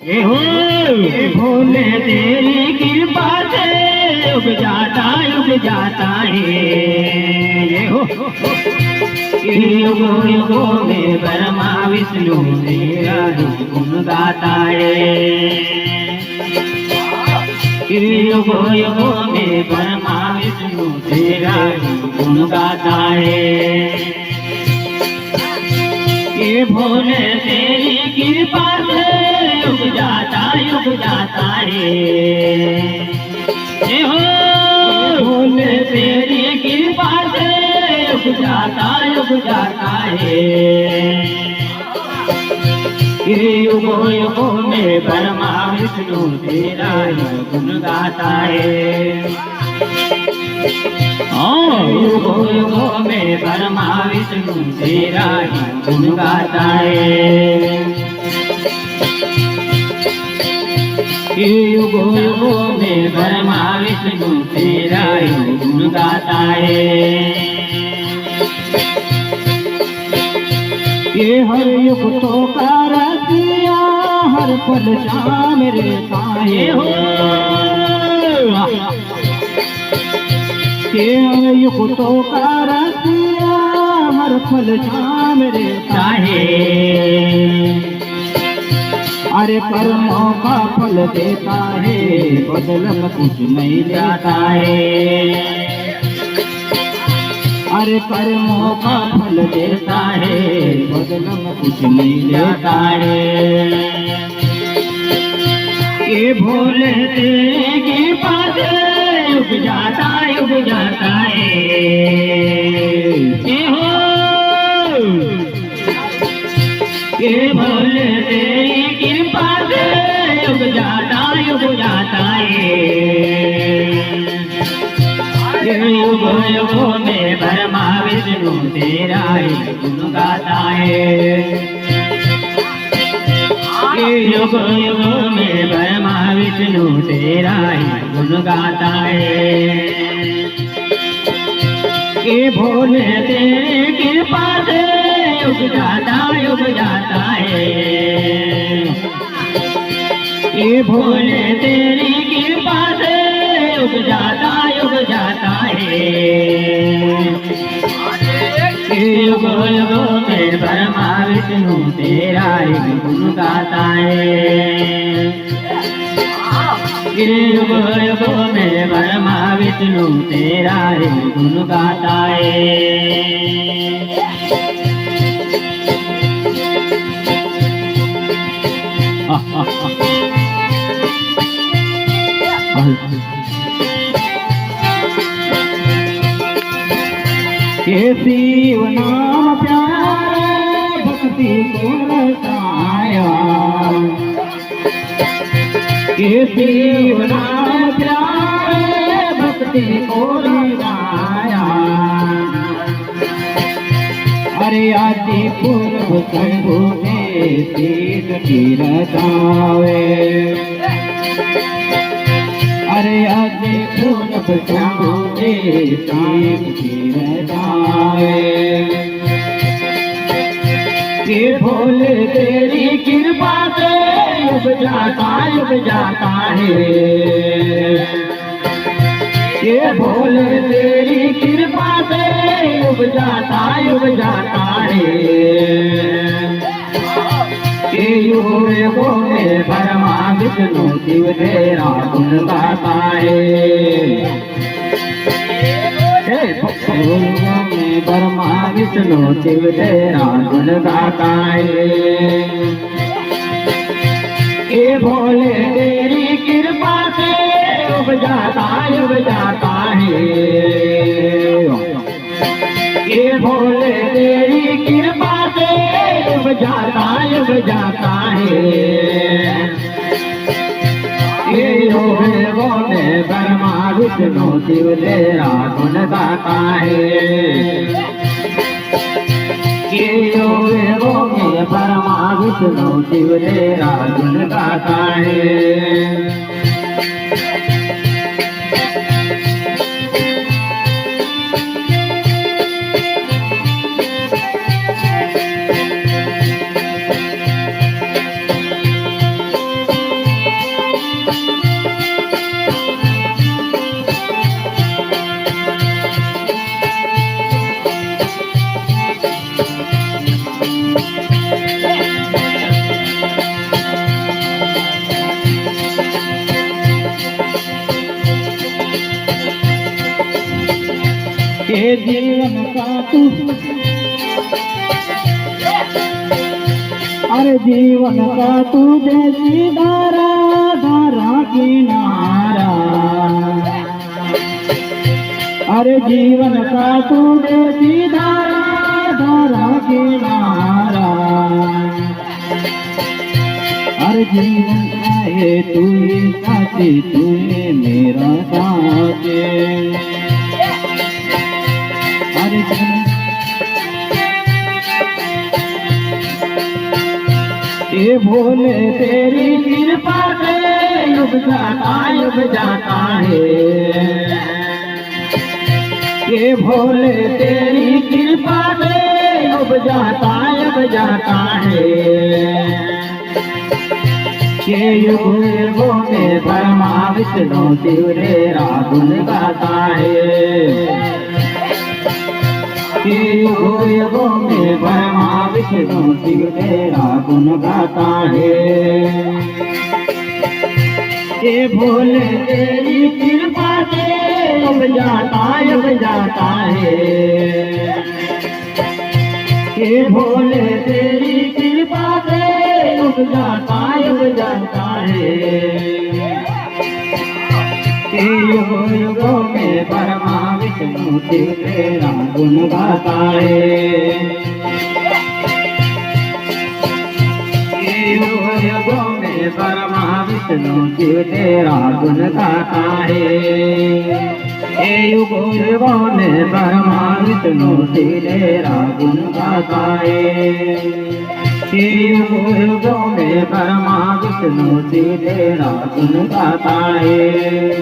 ये भोले तेरी कृपा से उग जाता है। ये हो युगों युगों में ब्रह्मा विष्णु तेरा गुण गाता है। युगों युगों में ब्रह्मा विष्णु तेरा गुण गाता है। ये भोले तेरी कृपा से युग जाता है। ये हो भोले तेरी कृपा से युग जाता है। ये युगों युगों में ब्रह्मा विष्णु तेरा गुण गाता है। युगों युगों में ब्रह्मा विष्णु तेरा गुण गाता है। युगों युगों में ब्रह्मा विष्णु तेरा गुण गाता है। ये हर युग तो कारतिया हर पल शाम रहता है। हो ये हर युग तो कारतिया हर पल शाम रहता है। अरे कर्मों का फल देता है बदल कुछ नहीं जाता है। अरे कर्मों का फल देता है बदल कुछ नहीं देता है। ये भोले तेरे के पास युग जाता है। ये हो ये भोले तेरी कृपा से युग जाता है। ये युगों युगों में ब्रह्मा विष्णु तेरा गुण गाता है। ये युगों युगों में ब्रह्मा विष्णु तेरा गुण गाता है। ये भोले तेरे कृपा से युग जाता है। ये भोले तेरी कृपा से युग जाता है। युगों युगों में ब्रह्मा विष्णु तेरा गुण गाता है। युगों युगों में ब्रह्मा विष्णु तेरा गुण गाता है। ये शिव नाम प्यारा भक्ति को रसाया। ये शिव नाम प्यारा भक्ति को रसाया। अरे आदि पूर्व शंभु ने तीर की रचावे। अरे आदि पूर्व शंभु ने तीर की रचावे। ये भोले तेरी कृपा से युग जाता है। ये भोले तेरी कृपा से युग जाता है। ये युगों युगों में ब्रह्मा विष्णु शिव तेरा गुण गाता है। युगों में ब्रह्मा विष्णु शिव तेरा गुण गाता है। ये भोले तेरी कृपा से युग जाता है। ये भोले तेरी कृपा से युग जाता है। ये युगों में ब्रह्मा विष्णु शिव तेरा गुण गाता है। ये युगों में ब्रह्मा विष्णु शिव तेरा गुण गाता है। ये जीवन का तू अरे जीवन का तू जैसी धारा धारा किनारा अरे जीवन का तू जैसी धारा धारा किनारा अरे जीवन आए तू ही साथी तू ही मेरा साथी अरे ये भोले तेरी कृपा से युग जाता है ये भोले तेरी कृपा से युग जाता है ये युग युगों में ब्रह्मा विष्णु शिव तेरा गुण गाता है युगों में ब्रह्मा विष्णु शिव तेरा गुण गाता है ये भोले तेरी कृपा से युग जाता है ये भोले तेरी कृपा से युग जाता है युगों में ब्रह्मा विष्णु शिव तेरा गुण गाता है युगों में ब्रह्मा विष्णु शिव तेरा गुण गाता है युगों में ब्रह्मा विष्णु शिव तेरा गुण गाता है युगों में ब्रह्मा विष्णु शिव तेरा गुण गाता है